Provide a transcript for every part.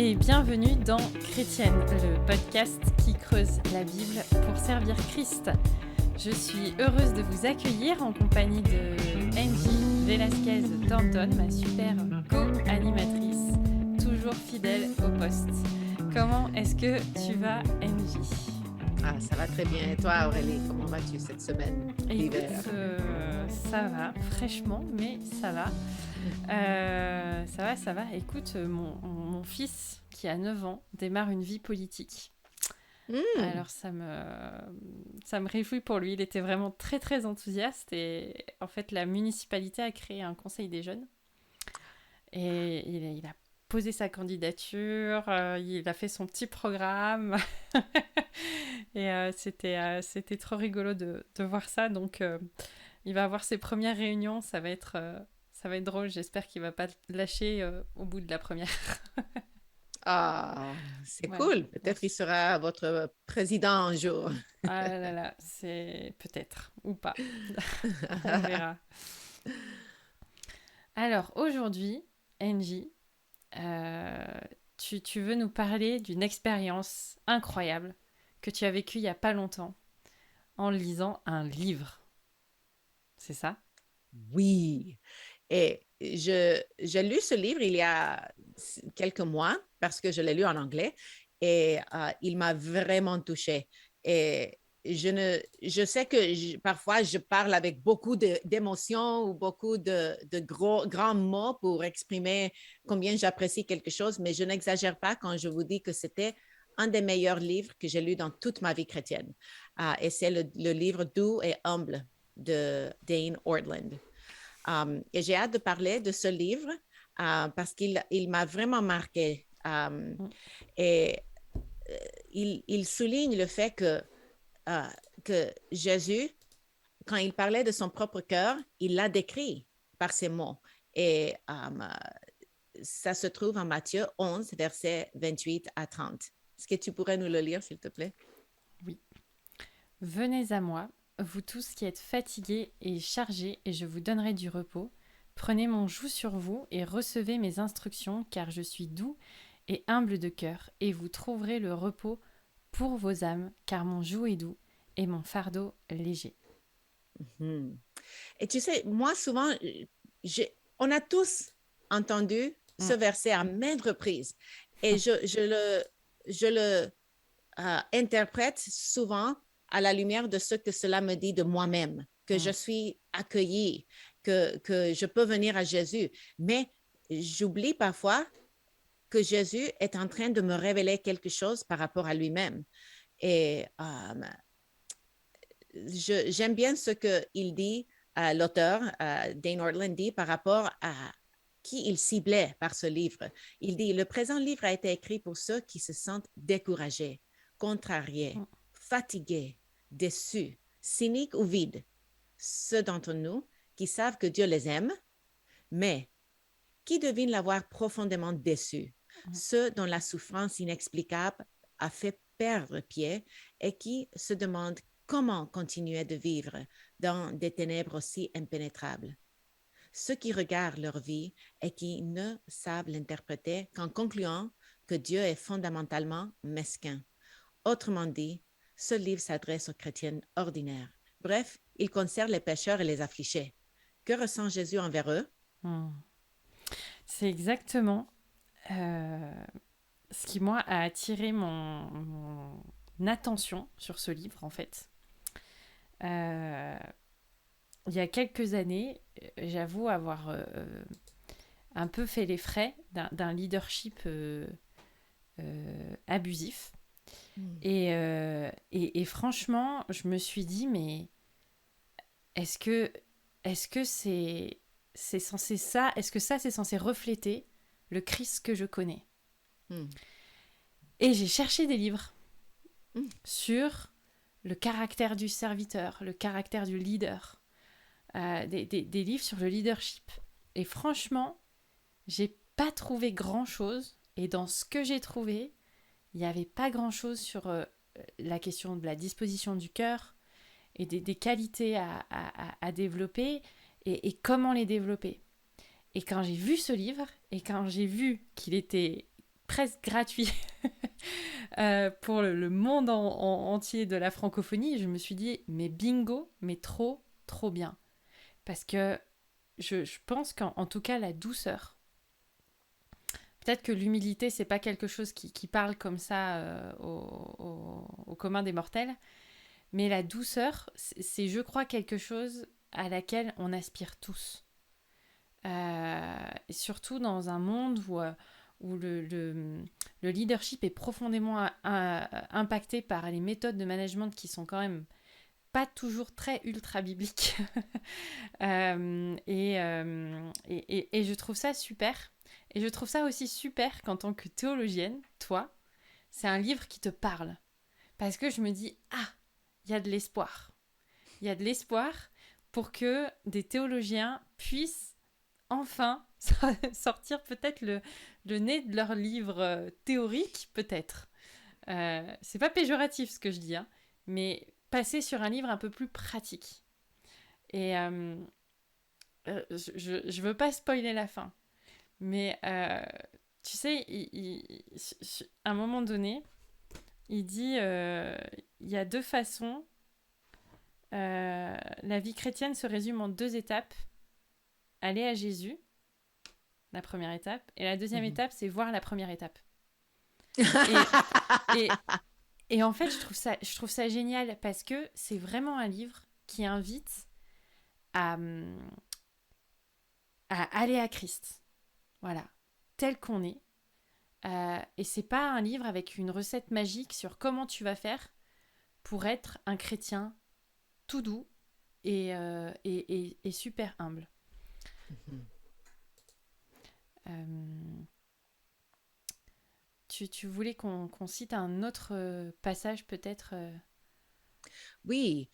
et bienvenue dans Chrétienne, le podcast qui creuse la Bible pour servir Christ. Je suis heureuse de vous accueillir en compagnie de Angie Velasquez Thornton, ma super co-animatrice, toujours fidèle au poste. Comment est-ce que tu vas, Angie ? Ça va très bien. Et toi, Aurélie, comment vas-tu cette semaine d'hiver? Écoute, ça va, fraîchement, mais ça va. Ça va. Écoute, mon fils, qui a 9 ans, démarre une vie politique. Alors, ça me réjouit pour lui. Il était vraiment très, très enthousiaste. Et en fait, la municipalité a créé un conseil des jeunes. Et il a posé sa candidature, il a fait son petit programme. Et c'était trop rigolo de voir ça. Donc, il va avoir ses premières réunions. Ça va être drôle. J'espère qu'il va pas lâcher au bout de la première. C'est Voilà. cool. Peut-être il sera votre président un jour. Ah là là, c'est peut-être ou pas. On verra. Alors aujourd'hui, Angie, tu veux nous parler d'une expérience incroyable que tu as vécue il y a pas longtemps en lisant un livre. C'est ça? Oui. Et j'ai lu ce livre il y a quelques mois parce que je l'ai lu en anglais et il m'a vraiment touchée. Et je sais que parfois je parle avec beaucoup d'émotions ou beaucoup de grands mots pour exprimer combien j'apprécie quelque chose, mais je n'exagère pas quand je vous dis que c'était un des meilleurs livres que j'ai lu dans toute ma vie chrétienne. Et c'est le livre Doux et humble de Dane Ortland. Et j'ai hâte de parler de ce livre parce qu'il m'a vraiment marqué. Et il souligne le fait que Jésus, quand il parlait de son propre cœur, il l'a décrit par ces mots. Et ça se trouve en Matthieu 11, versets 28 à 30. Est-ce que tu pourrais nous le lire, s'il te plaît? Oui. Venez à moi, vous tous qui êtes fatigués et chargés, et je vous donnerai du repos. Prenez mon joug sur vous et recevez mes instructions, car je suis doux et humble de cœur, et vous trouverez le repos pour vos âmes, car mon joug est doux et mon fardeau léger. Mm-hmm. Et tu sais, moi, souvent, on a tous entendu ce verset à maintes reprises. Et je le interprète souvent à la lumière de ce que cela me dit de moi-même, que je suis accueillie, que je peux venir à Jésus. Mais j'oublie parfois que Jésus est en train de me révéler quelque chose par rapport à lui-même. Et j'aime bien ce qu'il dit, l'auteur, Dane Ortland dit par rapport à qui il ciblait par ce livre. Il dit, le présent livre a été écrit pour ceux qui se sentent découragés, contrariés, fatigués, déçus, cyniques ou vides. Ceux d'entre nous qui savent que Dieu les aime, mais qui devinent l'avoir profondément déçu. Ceux dont la souffrance inexplicable a fait perdre pied et qui se demandent comment continuer de vivre dans des ténèbres aussi impénétrables. Ceux qui regardent leur vie et qui ne savent l'interpréter qu'en concluant que Dieu est fondamentalement mesquin. Autrement dit, ce livre s'adresse aux chrétiens ordinaires. Bref, il concerne les pécheurs et les affligés. Que ressent Jésus envers eux? C'est exactement ce qui, moi, a attiré mon attention sur ce livre, en fait. Il y a quelques années, j'avoue avoir un peu fait les frais d'un leadership abusif. Et franchement, je me suis dit, mais est-ce que c'est censé ça, est-ce que ça c'est censé refléter le Christ que je connais? Et j'ai cherché des livres sur le caractère du serviteur, le caractère du leader, des livres sur le leadership. Et franchement, j'ai pas trouvé grand-chose. Et dans ce que j'ai trouvé, il n'y avait pas grand-chose sur la question de la disposition du cœur et des qualités à développer et comment les développer. Et quand j'ai vu ce livre, et quand j'ai vu qu'il était presque gratuit pour le monde entier de la francophonie. Je me suis dit, mais bingo, mais trop, trop bien. Parce que je pense qu'en tout cas, la douceur, peut-être que l'humilité, c'est pas quelque chose qui parle comme ça au commun des mortels, mais la douceur, c'est, je crois, quelque chose à laquelle on aspire tous. Et surtout dans un monde où le leadership est profondément impacté par les méthodes de management qui sont quand même pas toujours très ultra bibliques. Et je trouve ça super. Et je trouve ça aussi super qu'en tant que théologienne, toi, c'est un livre qui te parle. Parce que je me dis, ah, il y a de l'espoir. Il y a de l'espoir pour que des théologiens puissent enfin sortir peut-être le nez de leur livre théorique, peut-être. C'est pas péjoratif ce que je dis, hein, mais passer sur un livre un peu plus pratique. Et je veux pas spoiler la fin, mais tu sais, à un moment donné, il dit il y a deux façons. La vie chrétienne se résume en deux étapes. Aller à Jésus, la première étape, et la deuxième étape, c'est voir la première étape. Et, et en fait, je trouve ça génial parce que c'est vraiment un livre qui invite à aller à Christ. Voilà, tel qu'on est. Et c'est pas un livre avec une recette magique sur comment tu vas faire pour être un chrétien tout doux et super humble. Tu voulais qu'on cite un autre passage peut-être Oui,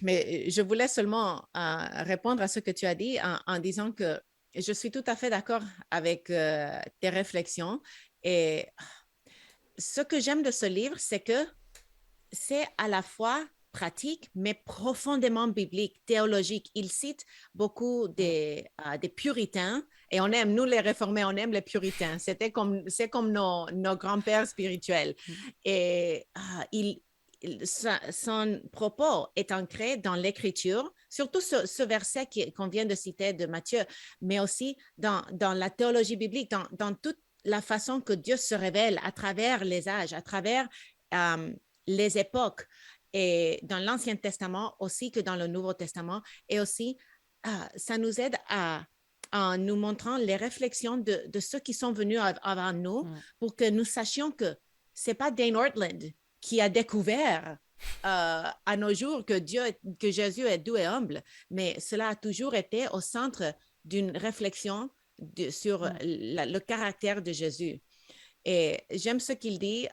mais je voulais seulement répondre à ce que tu as dit en disant que je suis tout à fait d'accord avec tes réflexions. Et ce que j'aime de ce livre, c'est que c'est à la fois pratique, mais profondément biblique, théologique. Il cite beaucoup des puritains, et on aime, nous les réformés, on aime les puritains. C'est comme nos grands-pères spirituels. Et son propos est ancré dans l'écriture, surtout ce verset qu'on vient de citer de Matthieu, mais aussi dans la théologie biblique, dans toute la façon que Dieu se révèle à travers les âges, à travers les époques, et dans l'Ancien Testament aussi que dans le Nouveau Testament. Et aussi, ça nous aide en nous montrant les réflexions de ceux qui sont venus avant nous pour que nous sachions que ce n'est pas Dane Ortland qui a découvert à nos jours que Jésus est doux et humble, mais cela a toujours été au centre d'une réflexion sur le caractère de Jésus. Et j'aime ce qu'il dit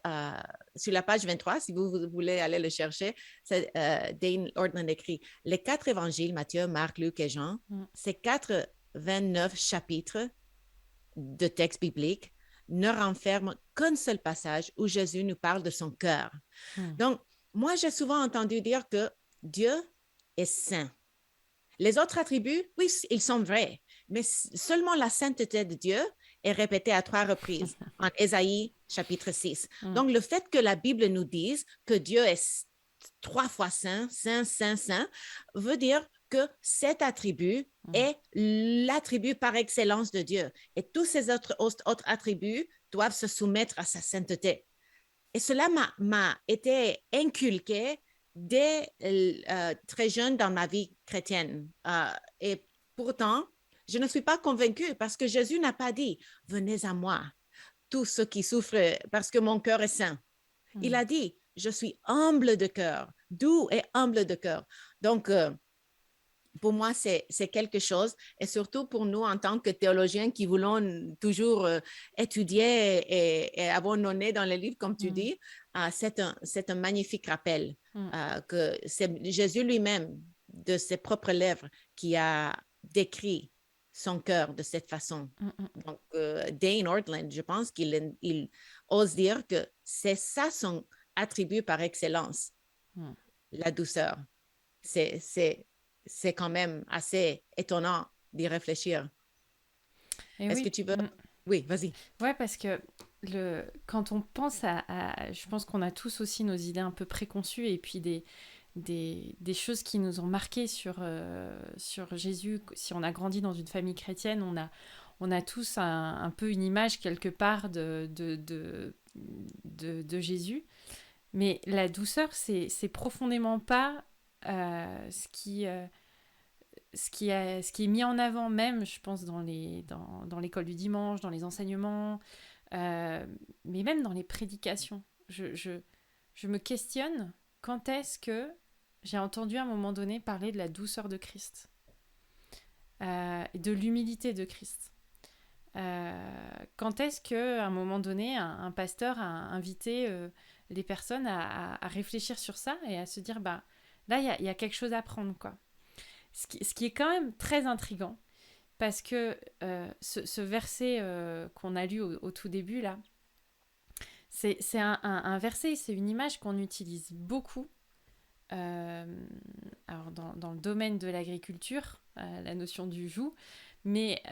sur la page 23, si vous voulez aller le chercher. Dane Ortland écrit « Les 4 évangiles, Matthieu, Marc, Luc et Jean, ces 29 chapitres de textes bibliques ne renferment qu'un seul passage où Jésus nous parle de son cœur. » Donc, moi, j'ai souvent entendu dire que Dieu est saint. Les autres attributs, oui, ils sont vrais, mais seulement la sainteté de Dieu est répétée à 3 reprises en Ésaïe chapitre 6. Donc, le fait que la Bible nous dise que Dieu est 3 fois saint, saint, saint, saint, veut dire que cet attribut est l'attribut par excellence de Dieu. Et tous ces autres attributs doivent se soumettre à sa sainteté. Et cela m'a été inculqué dès très jeune dans ma vie chrétienne. Et pourtant, je ne suis pas convaincue parce que Jésus n'a pas dit « Venez à moi, tous ceux qui souffrent parce que mon cœur est saint. » Il a dit « Je suis humble de cœur, doux et humble de cœur. » Donc, pour moi, c'est quelque chose, et surtout pour nous en tant que théologiens qui voulons toujours étudier et avoir nos nez dans les livres, comme tu dis, c'est un magnifique rappel que c'est Jésus lui-même, de ses propres lèvres, qui a décrit son cœur de cette façon. Donc, Dane Ortland, je pense qu'il ose dire que c'est ça son attribut par excellence, la douceur. C'est quand même assez étonnant d'y réfléchir. Et Est-ce oui. que tu veux Oui, vas-y. Ouais, parce que quand on pense je pense qu'on a tous aussi nos idées un peu préconçues et puis des choses qui nous ont marquées sur Jésus. Si on a grandi dans une famille chrétienne, on a tous un peu une image quelque part de Jésus. Mais la douceur, c'est profondément pas ce qui est mis en avant même, je pense, dans l'école du dimanche, dans les enseignements, mais même dans les prédications. Je me questionne quand est-ce que j'ai entendu à un moment donné parler de la douceur de Christ et de l'humilité de Christ. Quand est-ce qu'à un moment donné, un pasteur a invité les personnes à réfléchir sur ça et à se dire, bah, là, il y a quelque chose à prendre, quoi. Ce qui est quand même très intriguant, parce que ce verset qu'on a lu au tout début, là, c'est un verset, c'est une image qu'on utilise beaucoup alors dans le domaine de l'agriculture, la notion du joug, mais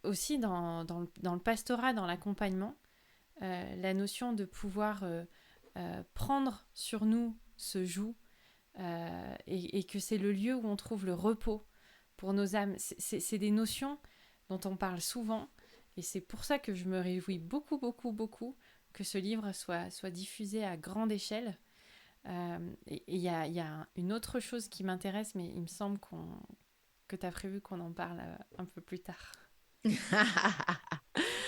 aussi dans le pastorat, dans l'accompagnement, la notion de pouvoir prendre sur nous ce joug et que c'est le lieu où on trouve le repos pour nos âmes. C'est des notions dont on parle souvent et c'est pour ça que je me réjouis beaucoup, beaucoup, beaucoup que ce livre soit diffusé à grande échelle. Et il y a une autre chose qui m'intéresse, mais il me semble que tu as prévu qu'on en parle un peu plus tard. Je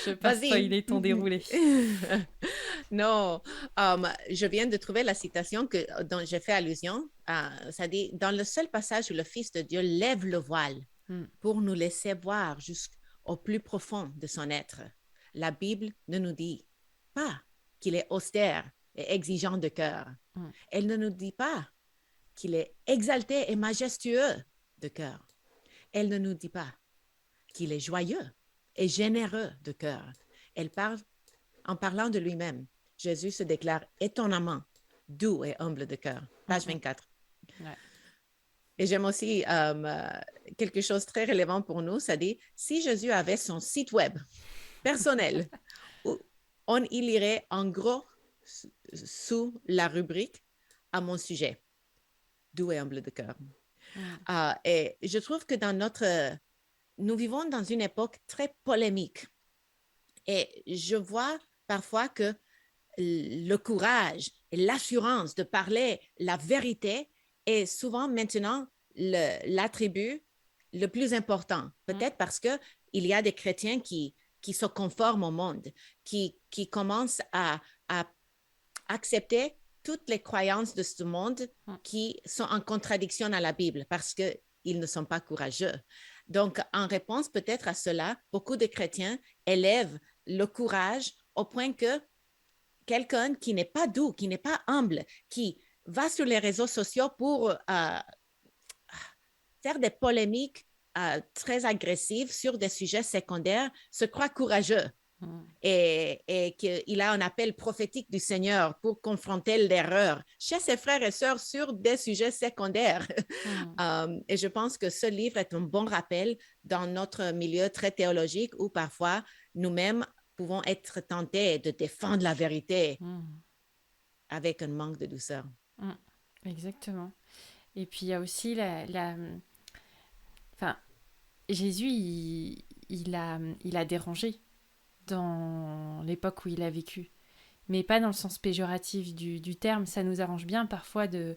vais pas Vas-y. spoiler ton déroulé. Non, je viens de trouver la citation dont j'ai fait allusion. Ça dit, dans le seul passage où le Fils de Dieu lève le voile Mm. pour nous laisser voir jusqu'au plus profond de son être, la Bible ne nous dit pas qu'il est austère et exigeant de cœur. Mm. Elle ne nous dit pas qu'il est exalté et majestueux de cœur. Elle ne nous dit pas qu'il est joyeux et généreux de cœur. Elle parle en parlant de lui-même. Jésus se déclare étonnamment doux et humble de cœur. Page 24. Ouais. Et j'aime aussi quelque chose de très relevant pour nous, ça dit, si Jésus avait son site web personnel, on y lirait en gros sous la rubrique à mon sujet, doux et humble de cœur. Mm. Et je trouve que nous vivons dans une époque très polémique. Et je vois parfois que le courage et l'assurance de parler la vérité est souvent maintenant l'attribut le plus important. Peut-être parce qu'il y a des chrétiens qui se conforment au monde, qui commencent à accepter toutes les croyances de ce monde qui sont en contradiction à la Bible parce qu'ils ne sont pas courageux. Donc, en réponse peut-être à cela, beaucoup de chrétiens élèvent le courage au point que quelqu'un qui n'est pas doux, qui n'est pas humble, qui va sur les réseaux sociaux pour faire des polémiques très agressives sur des sujets secondaires, se croit courageux. Et qu'il a un appel prophétique du Seigneur pour confronter l'erreur chez ses frères et sœurs sur des sujets secondaires. Et je pense que ce livre est un bon rappel dans notre milieu très théologique où parfois nous-mêmes pouvons être tentés de défendre la vérité avec un manque de douceur. Exactement. Et puis il y a aussi enfin, Jésus, il a dérangé dans l'époque où il a vécu. Mais pas dans le sens péjoratif du terme. Ça nous arrange bien parfois de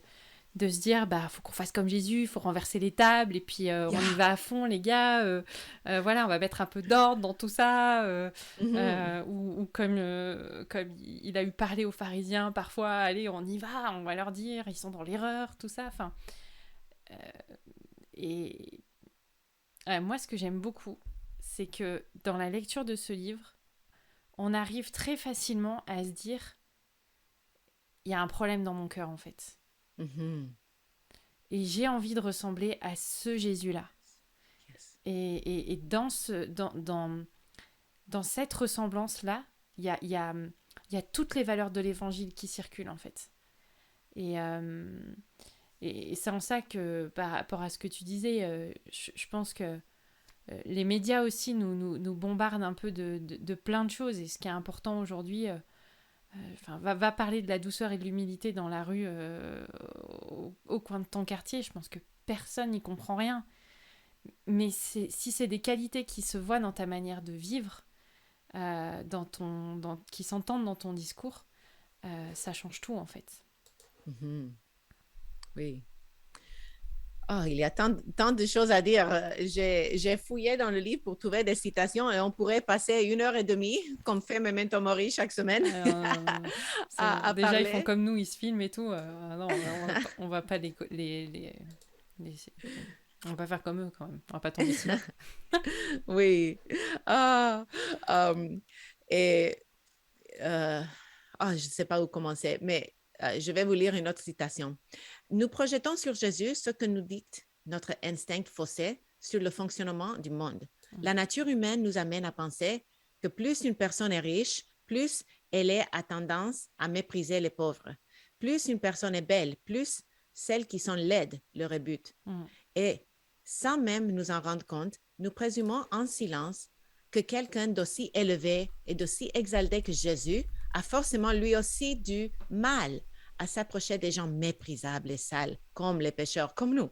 se dire, bah, faut qu'on fasse comme Jésus, faut renverser les tables, et puis on y va à fond, les gars. Voilà, on va mettre un peu d'ordre dans tout ça. Ou comme il a eu parlé aux pharisiens parfois, allez, on y va, on va leur dire, ils sont dans l'erreur, tout ça. Enfin, et moi, ce que j'aime beaucoup, c'est que dans la lecture de ce livre, on arrive très facilement à se dire, il y a un problème dans mon cœur en fait. Et j'ai envie de ressembler à ce Jésus-là. Yes. Et dans cette ressemblance-là, il y a toutes les valeurs de l'évangile qui circulent en fait. Et c'est en ça que, par rapport à ce que tu disais, je pense que les médias aussi nous bombardent un peu de plein de choses. Et ce qui est important aujourd'hui, va parler de la douceur et de l'humilité dans la rue, au coin de ton quartier. Je pense que personne n'y comprend rien. Mais si c'est des qualités qui se voient dans ta manière de vivre, qui s'entendent dans ton discours, ça change tout en fait. Mhm. Oui. Oh, il y a tant de choses à dire. J'ai fouillé dans le livre pour trouver des citations et on pourrait passer 1 heure et demie, comme fait Memento Mori chaque semaine, C'est bon. à Déjà, ils font parler. comme nous, ils se filment et tout. Non, on va pas les- on va pas faire comme eux quand même. On va pas tomber si bas. Oui. Ah, um, et euh, je ne sais pas où commencer, mais je vais vous lire une autre citation. Nous projetons sur Jésus ce que nous dicte notre instinct faussé sur le fonctionnement du monde. La nature humaine nous amène à penser que plus une personne est riche, plus elle est à tendance à mépriser les pauvres. Plus une personne est belle, plus celles qui sont laides le rebutent. Et sans même nous en rendre compte, nous présumons en silence que quelqu'un d'aussi élevé et d'aussi exalté que Jésus a forcément lui aussi du mal à s'approcher des gens méprisables et sales, comme les pécheurs, comme nous.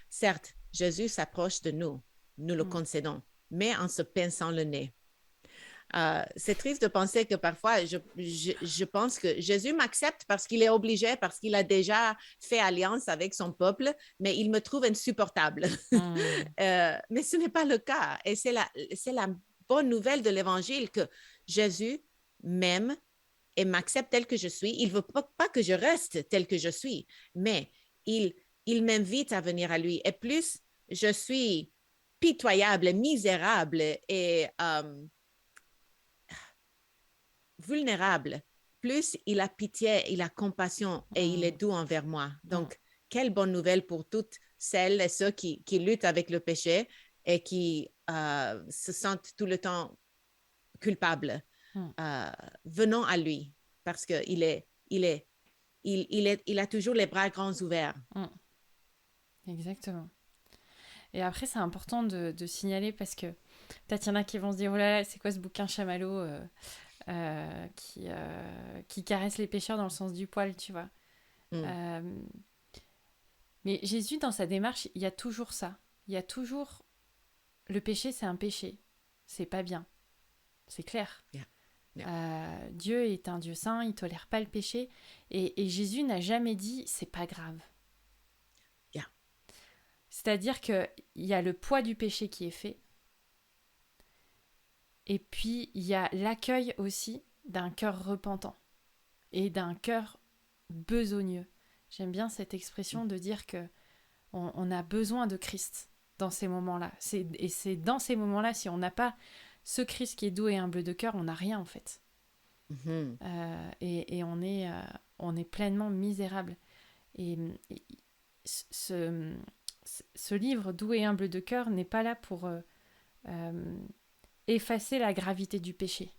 Certes, Jésus s'approche de nous, nous le concédons, mais en se pinçant le nez. C'est triste de penser que parfois, je pense que Jésus m'accepte parce qu'il est obligé, parce qu'il a déjà fait alliance avec son peuple, mais il me trouve insupportable. Mais ce n'est pas le cas. Et c'est la bonne nouvelle de l'Évangile que Jésus m'aime et m'accepte tel que je suis. Il ne veut pas que je reste tel que je suis, mais il m'invite à venir à lui. Et plus je suis pitoyable, misérable et vulnérable, plus il a pitié, il a compassion et il est doux envers moi. Donc, quelle bonne nouvelle pour toutes celles et ceux qui luttent avec le péché et qui se sentent tout le temps culpables. Venons à lui parce qu'il il a toujours les bras grands ouverts. Exactement. Et après, c'est important de signaler parce que peut-être il y en a qui vont se dire oh là là, c'est quoi ce bouquin chamallow qui caresse les pécheurs dans le sens du poil, tu vois. Mais Jésus, dans sa démarche, il y a toujours ça. Il y a toujours le péché, c'est un péché. C'est pas bien. C'est clair. Dieu est un Dieu saint, il tolère pas le péché. Et Jésus n'a jamais dit c'est pas grave. C'est-à-dire qu'il y a le poids du péché qui est fait. Et puis, il y a l'accueil aussi d'un cœur repentant et d'un cœur besogneux. J'aime bien cette expression de dire que on a besoin de Christ dans ces moments-là. Et c'est dans ces moments-là, si on n'a pas ce Christ qui est doux et humble de cœur, on n'a rien en fait. Et on est pleinement misérable. Et ce livre doux et humble de cœur n'est pas là pour effacer la gravité du péché.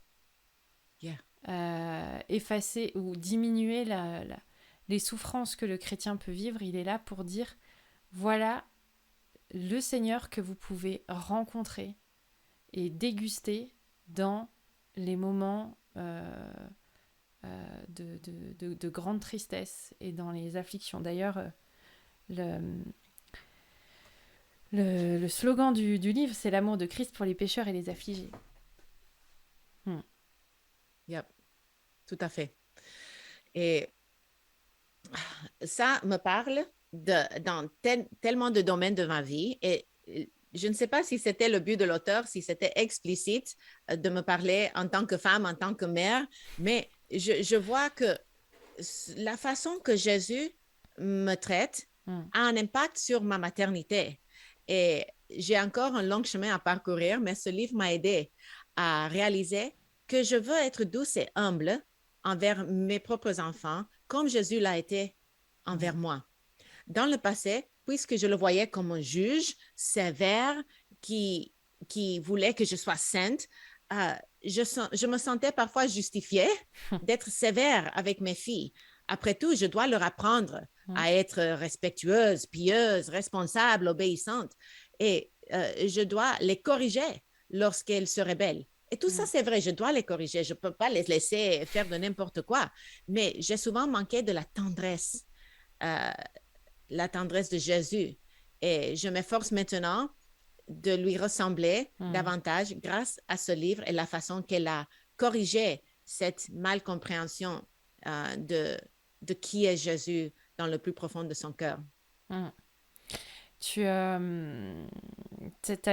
Effacer ou diminuer les souffrances que le chrétien peut vivre. Il est là pour dire voilà le Seigneur que vous pouvez rencontrer et déguster dans les moments de grande tristesse et dans les afflictions. D'ailleurs, le slogan du livre, c'est l'amour de Christ pour les pécheurs et les affligés. Yep, tout à fait. Et ça me parle dans tellement de domaines de ma vie. Et je ne sais pas si c'était le but de l'auteur, si c'était explicite de me parler en tant que femme, en tant que mère, mais je vois que la façon que Jésus me traite a un impact sur ma maternité. Et j'ai encore un long chemin à parcourir, mais ce livre m'a aidé à réaliser que je veux être douce et humble envers mes propres enfants, comme Jésus l'a été envers moi. Dans le passé, puisque je le voyais comme un juge sévère qui voulait que je sois sainte, je me sentais parfois justifiée d'être sévère avec mes filles. Après tout, je dois leur apprendre à être respectueuse, pieuse, responsable, obéissante. Et je dois les corriger lorsqu'elles se rebellent. Et tout ça, c'est vrai, je dois les corriger. Je ne peux pas les laisser faire de n'importe quoi. Mais j'ai souvent manqué de euh, la tendresse de Jésus. Et je m'efforce maintenant de lui ressembler davantage grâce à ce livre et la façon qu'elle a corrigé cette malcompréhension de qui est Jésus dans le plus profond de son cœur. Tu as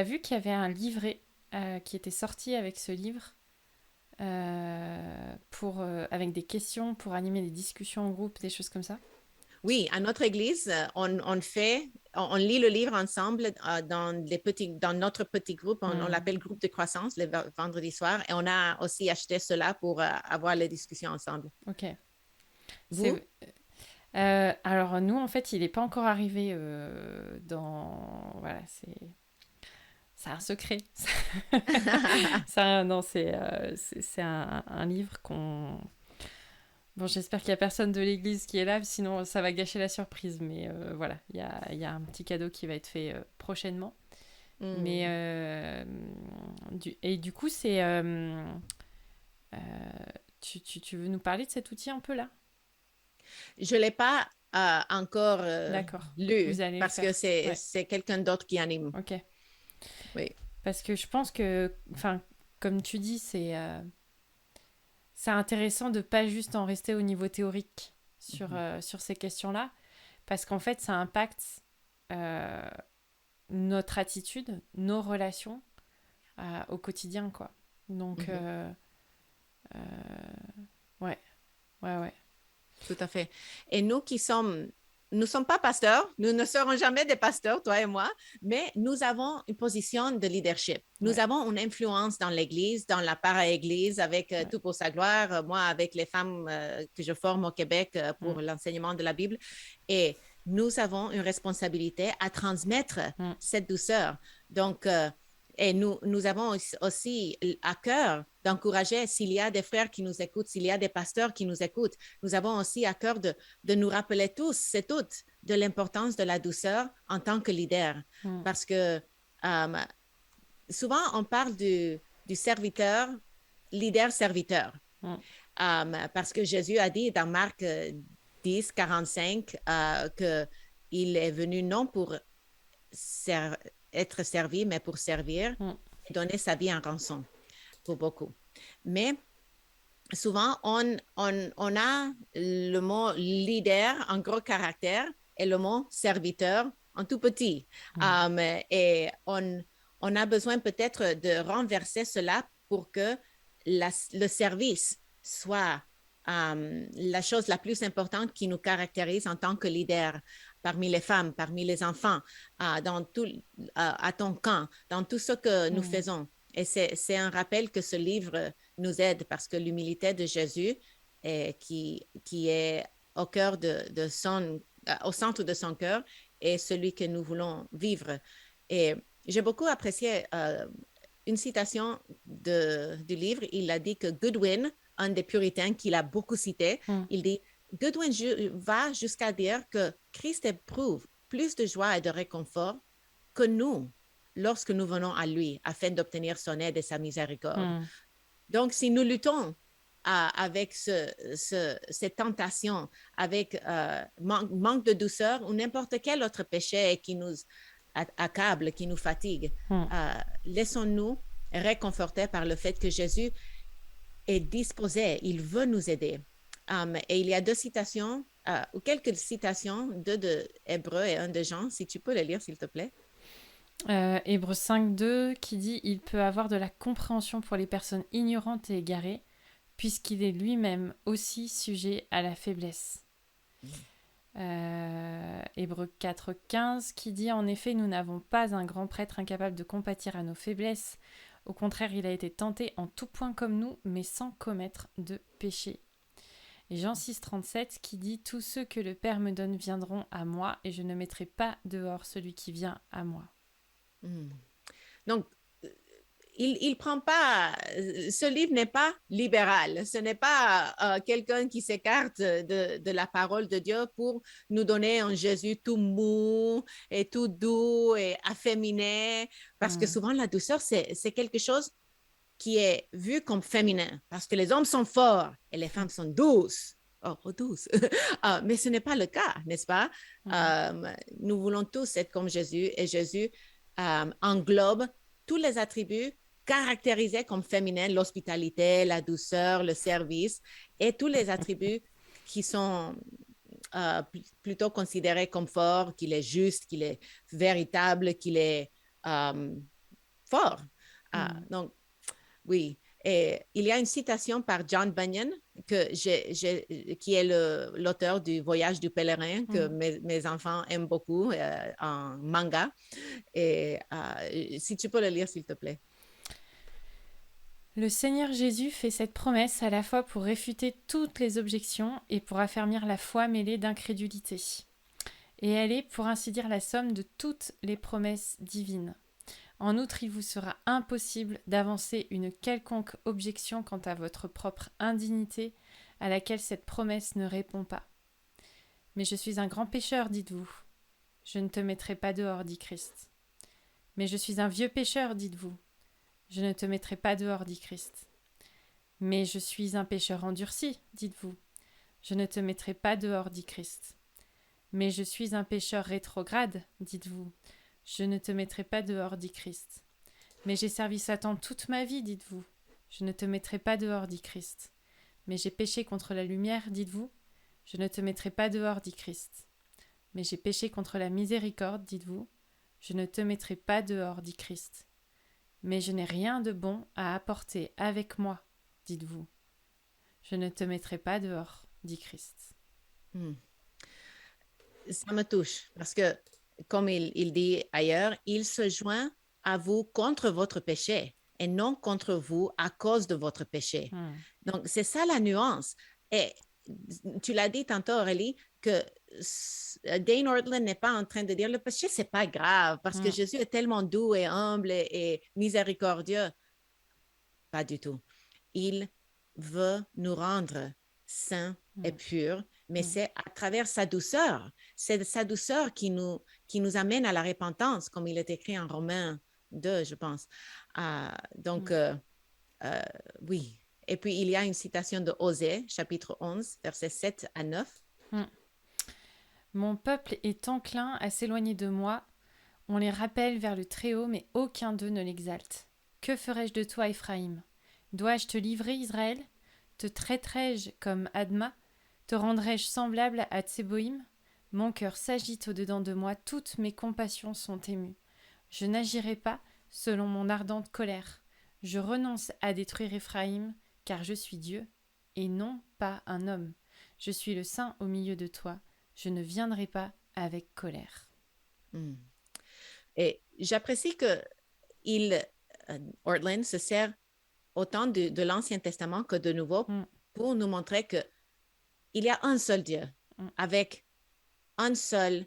vu qu'il y avait un livret qui était sorti avec ce livre avec des questions pour animer des discussions en groupe, des choses comme ça? Oui, à notre église, on lit le livre ensemble dans notre petit groupe. On l'appelle groupe de croissance le vendredi soir. Et on a aussi acheté cela pour avoir les discussions ensemble. Ok. Vous? Alors nous, en fait, il n'est pas encore arrivé Voilà, c'est un secret. Non, c'est un livre qu'on... Bon, j'espère qu'il n'y a personne de l'église qui est là, sinon ça va gâcher la surprise. Mais voilà, il y a un petit cadeau qui va être fait prochainement. Mais du coup, c'est... tu veux nous parler de cet outil un peu là? Je ne l'ai pas encore lu Vous allez parce le faire. que c'est quelqu'un d'autre qui anime. Ok. Oui. Parce que je pense que, enfin, comme tu dis, c'est intéressant de pas juste en rester au niveau théorique sur ces questions-là, parce qu'en fait, ça impacte notre attitude, nos relations au quotidien, quoi. Donc, ouais. Tout à fait. Et nous ne sommes pas pasteurs, nous ne serons jamais des pasteurs, toi et moi, mais nous avons une position de leadership. Nous avons une influence dans l'Église, dans la para-Église, avec Tout pour sa gloire, moi avec les femmes que je forme au Québec pour l'enseignement de la Bible. Et nous avons une responsabilité à transmettre cette douceur. Donc, et nous avons aussi à cœur d'encourager, s'il y a des frères qui nous écoutent, s'il y a des pasteurs qui nous écoutent, nous avons aussi à cœur de nous rappeler tous et toutes de l'importance de la douceur en tant que leader. Parce que souvent, on parle du serviteur, leader-serviteur. Parce que Jésus a dit dans Marc 10, 45 qu'il est venu non pour être servi, mais pour servir et donner sa vie en rançon pour beaucoup. Mais souvent, on a le mot leader en gros caractère et le mot serviteur en tout petit. Et on a besoin peut-être de renverser cela pour que le service soit la chose la plus importante qui nous caractérise en tant que leader parmi les femmes, parmi les enfants, à ton camp, dans tout ce que nous faisons. Et c'est un rappel que ce livre nous aide parce que l'humilité de Jésus, qui est au cœur au centre de son cœur, est celui que nous voulons vivre. Et j'ai beaucoup apprécié une citation du livre. Il a dit que Goodwin, un des puritains qu'il a beaucoup cité, il dit Goodwin va jusqu'à dire que Christ éprouve plus de joie et de réconfort que nous lorsque nous venons à lui afin d'obtenir son aide et sa miséricorde. Donc, si nous luttons avec cette tentation, avec manque de douceur ou n'importe quel autre péché qui nous accable, qui nous fatigue, laissons-nous réconforter par le fait que Jésus est disposé, il veut nous aider. Et il y a deux citations, ou quelques citations, deux de Hébreux et un de Jean, si tu peux les lire, s'il te plaît. Hébreux 5.2 qui dit « Il peut avoir de la compréhension pour les personnes ignorantes et égarées, puisqu'il est lui-même aussi sujet à la faiblesse. » Hébreux 4.15 qui dit « En effet, nous n'avons pas un grand prêtre incapable de compatir à nos faiblesses. Au contraire, il a été tenté en tout point comme nous, mais sans commettre de péché. » Et Jean 6.37 qui dit « Tous ceux que le Père me donne viendront à moi, et je ne mettrai pas dehors celui qui vient à moi. » Donc, il prend pas, ce livre n'est pas libéral. Ce n'est pas quelqu'un qui s'écarte de la parole de Dieu pour nous donner un Jésus tout mou et tout doux et afféminé. Parce que Hmm. souvent, la douceur, c'est quelque chose qui est vu comme féminin. Parce que les hommes sont forts et les femmes sont douces. Oh, douces. Mais ce n'est pas le cas, n'est-ce pas? Hmm. Nous voulons tous être comme Jésus et Jésus englobe tous les attributs caractérisés comme féminins, l'hospitalité, la douceur, le service, et tous les attributs qui sont plutôt considérés comme forts, qu'il est juste, qu'il est véritable, qu'il est fort. Hmm. Donc, oui. Et il y a une citation par John Bunyan, qui est l'auteur du Voyage du pèlerin, que Hmm. mes enfants aiment beaucoup en manga. Et si tu peux le lire, s'il te plaît. Le Seigneur Jésus fait cette promesse à la fois pour réfuter toutes les objections et pour affermir la foi mêlée d'incrédulité. Et elle est, pour ainsi dire, la somme de toutes les promesses divines. En outre, il vous sera impossible d'avancer une quelconque objection quant à votre propre indignité à laquelle cette promesse ne répond pas. Mais je suis un grand pécheur, dites-vous. Je ne te mettrai pas dehors, dit Christ. Mais je suis un vieux pécheur, dites-vous. Je ne te mettrai pas dehors, dit Christ. Mais je suis un pécheur endurci, dites-vous. Je ne te mettrai pas dehors, dit Christ. Mais je suis un pécheur rétrograde, dites-vous. Je ne te mettrai pas dehors, dit Christ. Mais j'ai servi Satan toute ma vie, dites-vous. Je ne te mettrai pas dehors, dit Christ. Mais j'ai péché contre la lumière, dites-vous. Je ne te mettrai pas dehors, dit Christ. Mais j'ai péché contre la miséricorde, dites-vous. Je ne te mettrai pas dehors, dit Christ. Mais je n'ai rien de bon à apporter avec moi, dites-vous. Je ne te mettrai pas dehors, dit Christ. Hmm. Ça me touche parce que, comme il dit ailleurs, il se joint à vous contre votre péché et non contre vous à cause de votre péché. Hmm. Donc, c'est ça la nuance. Et tu l'as dit tantôt, Aurélie, que Dane Ortland n'est pas en train de dire le péché, c'est pas grave parce que Hmm. Jésus est tellement doux et humble et miséricordieux. Pas du tout. Il veut nous rendre saints et Hmm. purs, mais Hmm. c'est à travers sa douceur. C'est sa douceur qui nous amène à la repentance, comme il est écrit en Romains 2, je pense. Donc, Hmm. euh, oui. Et puis, il y a une citation de Osée, chapitre 11, versets 7 à 9. Hmm. Mon peuple est enclin à s'éloigner de moi. On les rappelle vers le Très-Haut, mais aucun d'eux ne l'exalte. Que ferai-je de toi, Éphraïm? Dois-je te livrer, Israël? Te traiterai-je comme Adma? Te rendrai-je semblable à Tséboïm? Mon cœur s'agite au-dedans de moi, toutes mes compassions sont émues. Je n'agirai pas selon mon ardente colère. Je renonce à détruire Éphraïm, car je suis Dieu, et non pas un homme. Je suis le Saint au milieu de toi. Je ne viendrai pas avec colère. Mm. Et j'apprécie que il, Ortland se sert autant de l'Ancien Testament que de Nouveau Mm, pour nous montrer que il y a un seul Dieu mm, avec un seul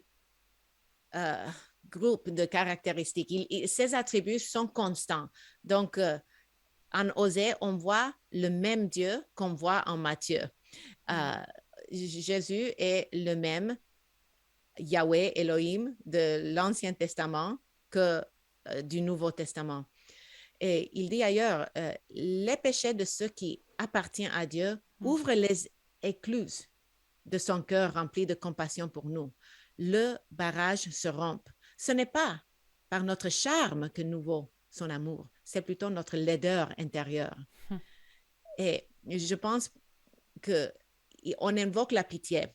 euh, groupe de caractéristiques. Ces attributs sont constants. Donc, en Osée, on voit le même Dieu qu'on voit en Matthieu. mm, Euh, Jésus est le même Yahweh Elohim de l'Ancien Testament que du Nouveau Testament. Et il dit ailleurs, les péchés de ceux qui appartiennent à Dieu mm, ouvrent les écluses de son cœur rempli de compassion pour nous. Le barrage se rompt. Ce n'est pas par notre charme que nous vaut son amour, c'est plutôt notre laideur intérieure. mm, Et je pense qu'on invoque la pitié.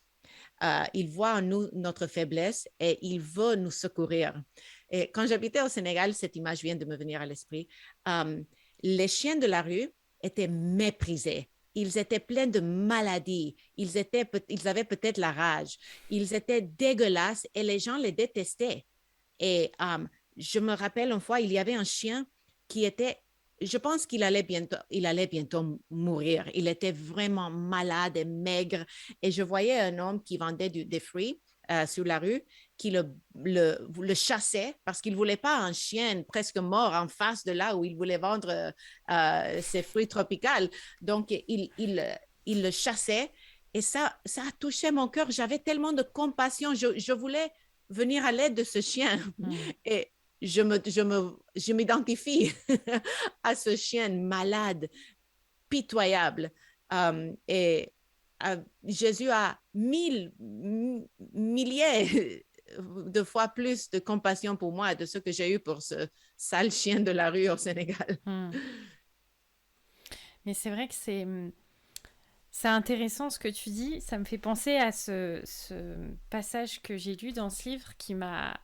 Il voit en nous notre faiblesse et il veut nous secourir. Et quand j'habitais au Sénégal, cette image vient de me venir à l'esprit. Euh, les chiens de la rue étaient méprisés. Ils étaient pleins de maladies. Ils avaient peut-être la rage. Ils étaient dégueulasses et les gens les détestaient. Et je me rappelle une fois, il y avait un chien qui était, je pense il allait bientôt mourir. Il était vraiment malade et maigre. Et je voyais un homme qui vendait des fruits sur la rue qui le chassait parce qu'il ne voulait pas un chien presque mort en face de là où il voulait vendre ses fruits tropicaux. Donc, il le chassait et ça a touché mon cœur. J'avais tellement de compassion. Je voulais venir à l'aide de ce chien. Et je m'identifie à ce chien malade, pitoyable. Et Jésus a milliers de fois plus de compassion pour moi de ce que j'ai eu pour ce sale chien de la rue au Sénégal. Mais c'est vrai que c'est intéressant ce que tu dis. Ça me fait penser à ce passage que j'ai lu dans ce livre qui m'a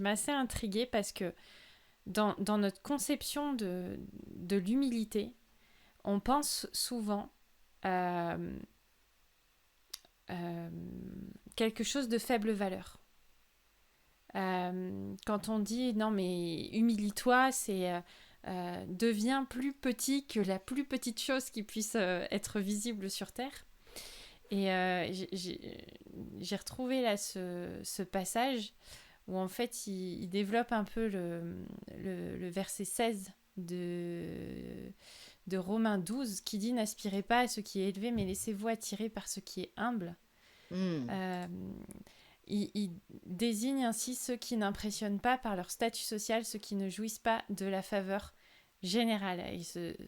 assez intriguée parce que dans notre conception de l'humilité, on pense souvent quelque chose de faible valeur. Quand on dit non mais humilie-toi, c'est deviens plus petit que la plus petite chose qui puisse être visible sur Terre. Et j'ai retrouvé là ce passage où en fait il développe un peu le verset 16 de Romains 12 qui dit « N'aspirez pas à ce qui est élevé, mais laissez-vous attirer par ce qui est humble ». Il désigne ainsi ceux qui n'impressionnent pas par leur statut social, ceux qui ne jouissent pas de la faveur générale. Et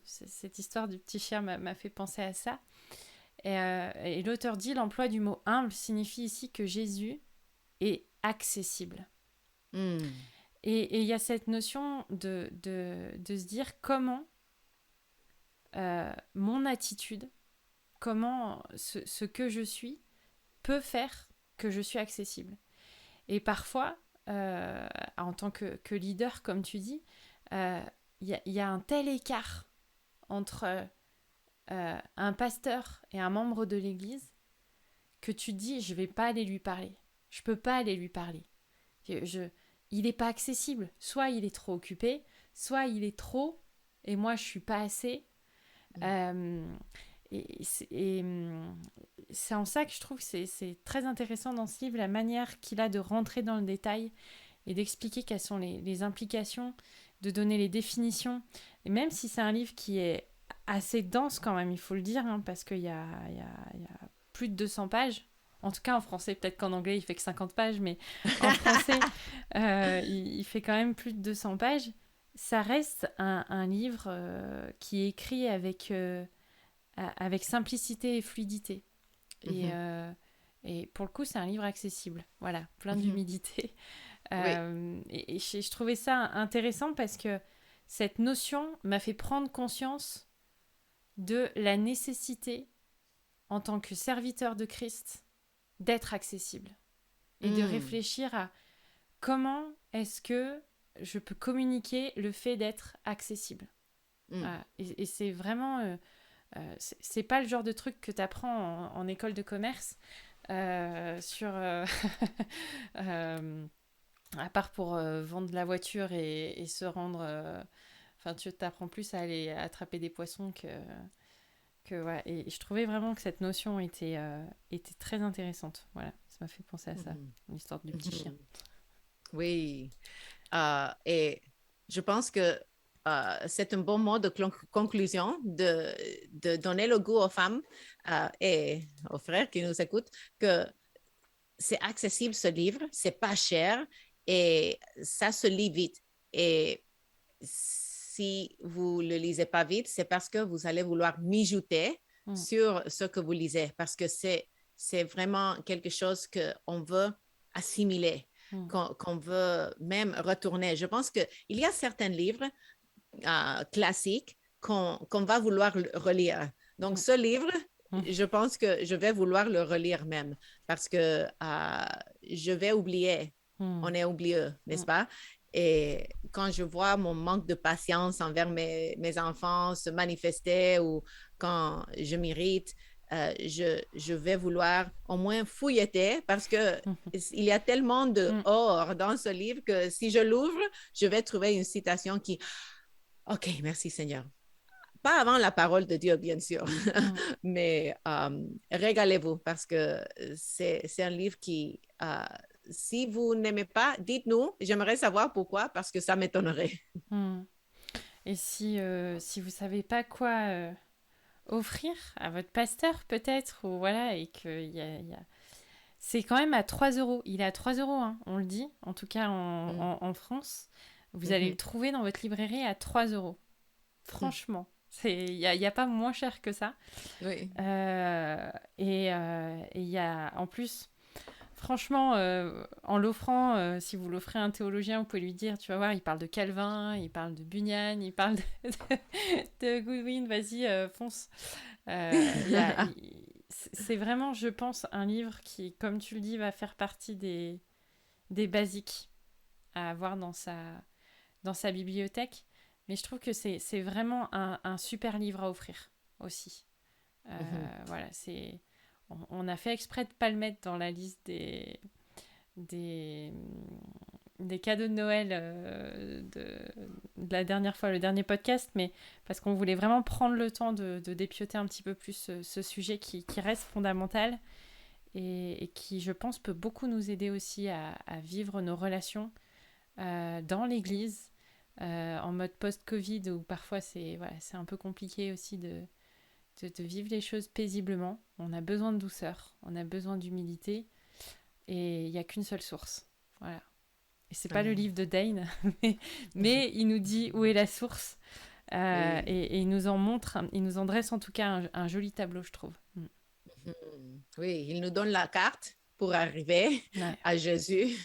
cette histoire du petit chien m'a fait penser à ça. Et l'auteur dit, l'emploi du mot humble signifie ici que Jésus est accessible. Et il y a cette notion de se dire comment mon attitude, comment ce que je suis peut faire que je suis accessible. Et parfois, en tant que leader, comme tu dis, il y a un tel écart entre un pasteur et un membre de l'église que tu dis, je ne vais pas aller lui parler. Je ne peux pas aller lui parler. Il n'est pas accessible. Soit il est trop occupé, soit il est trop, et moi je ne suis pas assez. Et c'est en ça que je trouve que c'est très intéressant dans ce livre, la manière qu'il a de rentrer dans le détail et d'expliquer quelles sont les implications, de donner les définitions. Et même si c'est un livre qui est assez dense quand même, il faut le dire, hein, parce qu'il y a plus de 200 pages. En tout cas en français, peut-être qu'en anglais il fait que 50 pages, mais en français il fait quand même plus de 200 pages. Ça reste un livre qui est écrit avec simplicité et fluidité. Et pour le coup, c'est un livre accessible. Voilà, plein d'humilité. Et je trouvais ça intéressant parce que cette notion m'a fait prendre conscience de la nécessité, en tant que serviteur de Christ, d'être accessible. Et de réfléchir à comment est-ce que je peux communiquer le fait d'être accessible. Et c'est vraiment... c'est pas le genre de truc que tu apprends en école de commerce sur à part pour vendre la voiture et se rendre enfin tu t'apprends plus à aller attraper des poissons que voilà. Et je trouvais vraiment que cette notion était très intéressante. Voilà, ça m'a fait penser à ça, l'histoire du petit chien. Oui, et je pense que c'est un bon mot de conclusion de donner le goût aux femmes et aux frères qui nous écoutent que c'est accessible ce livre, c'est pas cher et ça se lit vite. Et si vous le lisez pas vite, c'est parce que vous allez vouloir mijoter sur ce que vous lisez parce que c'est vraiment quelque chose qu'on veut assimiler, qu'on veut même retourner. Je pense qu'il y a certains livres classique qu'on va vouloir relire. Donc, ce livre, je pense que je vais vouloir le relire même parce que je vais oublier. On est oublieux, n'est-ce pas? Et quand je vois mon manque de patience envers mes enfants se manifester ou quand je m'irrite, je vais vouloir au moins fouilleter parce qu'il y a tellement de or dans ce livre que si je l'ouvre, je vais trouver une citation qui... OK, merci Seigneur. pas avant la parole de Dieu, bien sûr, mais régalez-vous parce que c'est un livre qui, si vous n'aimez pas, dites-nous. J'aimerais savoir pourquoi, parce que ça m'étonnerait. Et si vous savez pas quoi offrir à votre pasteur, peut-être, ou voilà, et que c'est quand même à 3 euros. Il est à 3 euros, hein, on le dit, en tout cas en France. Vous allez le trouver dans votre librairie à 3 euros. Franchement, il y a pas moins cher que ça. Oui. Et il y a, en plus, franchement, en l'offrant, si vous l'offrez à un théologien, vous pouvez lui dire, tu vas voir, il parle de Calvin, il parle de Bunyan, il parle de Goodwin, vas-y, fonce. C'est vraiment, je pense, un livre qui, comme tu le dis, va faire partie des basiques à avoir dans sa bibliothèque. Mais je trouve que c'est vraiment un super livre à offrir aussi. Voilà, on a fait exprès de ne pas le mettre dans la liste des cadeaux de Noël de la dernière fois, le dernier podcast, mais parce qu'on voulait vraiment prendre le temps de dépioter un petit peu plus ce sujet qui reste fondamental et qui, je pense, peut beaucoup nous aider aussi à vivre nos relations dans l'Église, en mode post-Covid, où parfois c'est un peu compliqué aussi de vivre les choses paisiblement. On a besoin de douceur, on a besoin d'humilité, et il n'y a qu'une seule source. Voilà. Et c'est pas le livre de Dane, mais il nous dit où est la source, et il nous en montre, il nous en dresse en tout cas un joli tableau, je trouve. Oui, il nous donne la carte pour arriver à Jésus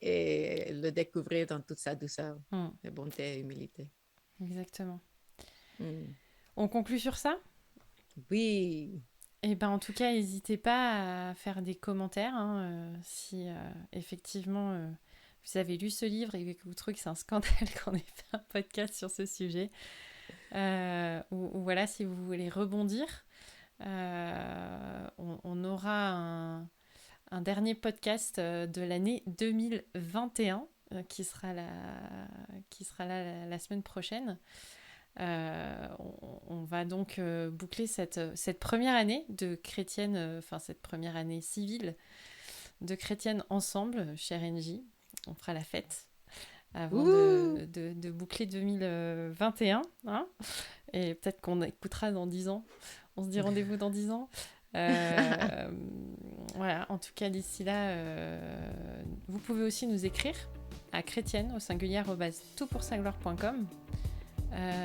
et le découvrir dans toute sa douceur, et bonté et humilité. Exactement. On conclut sur ça? Oui. Et ben en tout cas, n'hésitez pas à faire des commentaires, hein, si effectivement vous avez lu ce livre et que vous trouvez que c'est un scandale qu'on ait fait un podcast sur ce sujet. Ou voilà, si vous voulez rebondir, on aura un dernier podcast de l'année 2021 qui sera là la semaine prochaine. On va donc boucler cette première année de chrétienne, cette première année civile de chrétienne ensemble, chère NJ. On fera la fête avant de boucler 2021. Hein, et peut-être qu'on écoutera dans 10 ans. On se dit rendez-vous dans 10 ans. Voilà, en tout cas, d'ici là, vous pouvez aussi nous écrire à chrétienne au singulier @toutpoursagloire.com.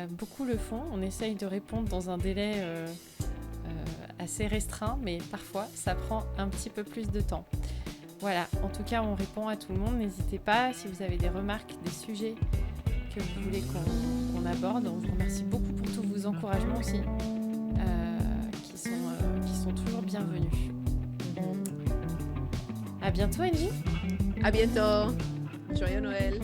Beaucoup le font, on essaye de répondre dans un délai assez restreint, mais parfois ça prend un petit peu plus de temps. Voilà, en tout cas on répond à tout le monde, n'hésitez pas, si vous avez des remarques, des sujets que vous voulez qu'on aborde. On vous remercie beaucoup pour tous vos encouragements aussi, qui sont toujours bienvenus. À bientôt, Angie. À bientôt. Joyeux Noël.